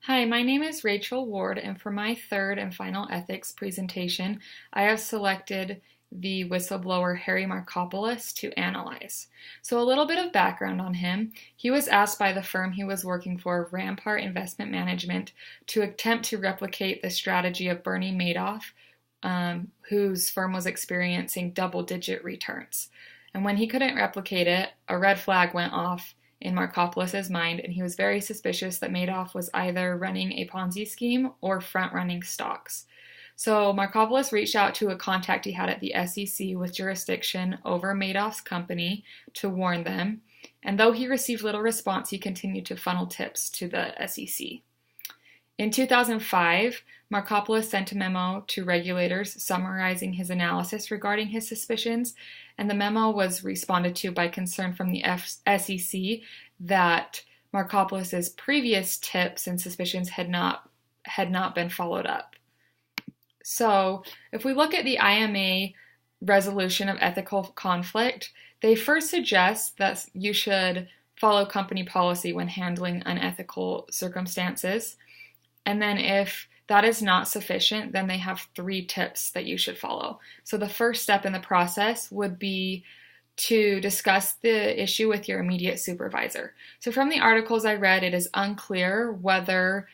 Hi, my name is Rachel Ward, and for my third and final ethics presentation, I have selected the whistleblower Harry Markopolos to analyze. So, a little bit of background on him. He was asked by the firm he was working for, Rampart Investment Management, to attempt to replicate the strategy of Bernie Madoff, whose firm was experiencing double-digit returns. And when he couldn't replicate it, a red flag went off in Markopolos' mind, and he was very suspicious that Madoff was either running a Ponzi scheme or front-running stocks. So Markopolos reached out to a contact he had at the SEC with jurisdiction over Madoff's company to warn them, and though he received little response, he continued to funnel tips to the SEC. In 2005, Markopolos sent a memo to regulators summarizing his analysis regarding his suspicions, and the memo was responded to by concern from the SEC that Markopolos' previous tips and suspicions had not been followed up. So, if we look at the IMA resolution of ethical conflict, they first suggest that you should follow company policy when handling unethical circumstances. And then if that is not sufficient, then they have 3 tips that you should follow. So the first step in the process would be to discuss the issue with your immediate supervisor. So from the articles I read, it is unclear whether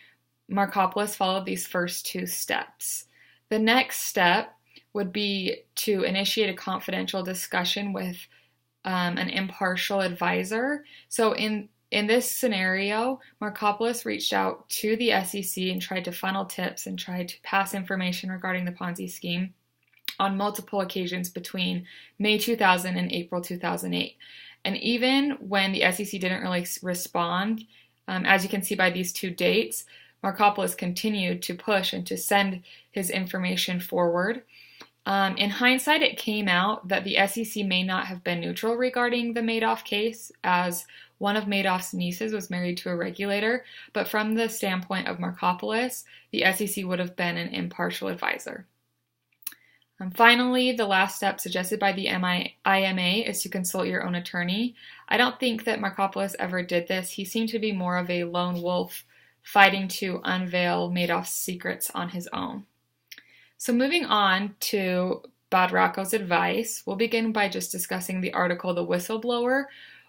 Markopolos followed these first 2 steps. The next step would be to initiate a confidential discussion with an impartial advisor. So in this scenario, Markopolos reached out to the SEC and tried to funnel tips and tried to pass information regarding the Ponzi scheme on multiple occasions between May 2000 and April 2008. And even when the SEC didn't really respond, as you can see by these 2 dates, Markopolos continued to push and to send his information forward. In hindsight, it came out that the SEC may not have been neutral regarding the Madoff case, as one of Madoff's nieces was married to a regulator, but from the standpoint of Markopolos, the SEC would have been an impartial advisor. Finally, the last step suggested by the IMA is to consult your own attorney. I don't think that Markopolos ever did this. He seemed to be more of a lone wolf fighting to unveil Madoff's secrets on his own. So moving on to Badraco's advice, we'll begin by just discussing the article The Whistleblower,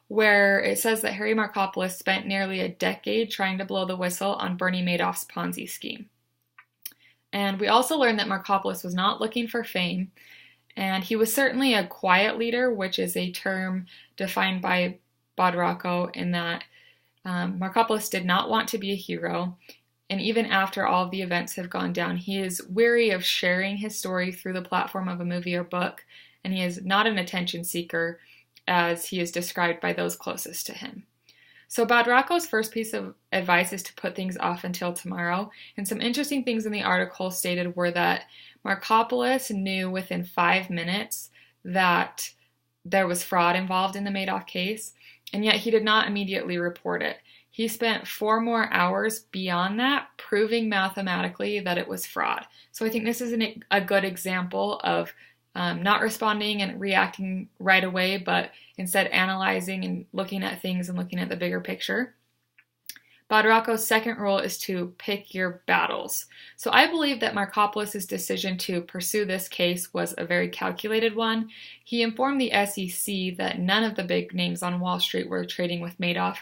where it says that Harry Markopolos spent nearly a decade trying to blow the whistle on Bernie Madoff's Ponzi scheme. And we also learned that Markopolos was not looking for fame, and he was certainly a quiet leader, which is a term defined by Badraco in that Markopolos did not want to be a hero. And even after all of the events have gone down, he is weary of sharing his story through the platform of a movie or book, and he is not an attention seeker as he is described by those closest to him. So Badraco's first piece of advice is to put things off until tomorrow, and some interesting things in the article stated were that Markopolos knew within 5 minutes that there was fraud involved in the Madoff case, and yet he did not immediately report it. He spent 4 more hours beyond that proving mathematically that it was fraud. So I think this is a good example of not responding and reacting right away, but instead analyzing and looking at things and looking at the bigger picture. Badraco's second rule is to pick your battles. So I believe that Markopolos' decision to pursue this case was a very calculated one. He informed the SEC that none of the big names on Wall Street were trading with Madoff,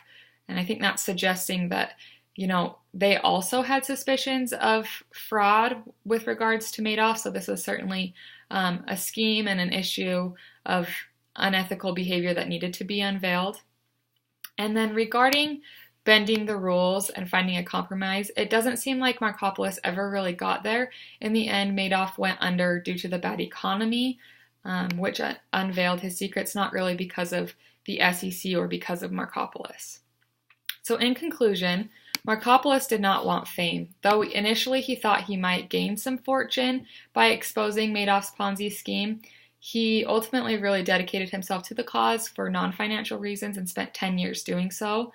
and I think that's suggesting that, they also had suspicions of fraud with regards to Madoff, so this was certainly a scheme and an issue of unethical behavior that needed to be unveiled. And then regarding bending the rules and finding a compromise, it doesn't seem like Markopolos ever really got there. In the end, Madoff went under due to the bad economy, which unveiled his secrets, not really because of the SEC or because of Markopolos. So in conclusion, Markopolos did not want fame, though initially he thought he might gain some fortune by exposing Madoff's Ponzi scheme. He ultimately really dedicated himself to the cause for non-financial reasons and spent 10 years doing so.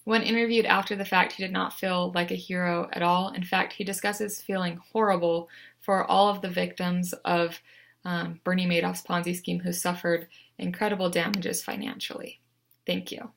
When interviewed after the fact, he did not feel like a hero at all. In fact, he discusses feeling horrible for all of the victims of Bernie Madoff's Ponzi scheme who suffered incredible damages financially. Thank you.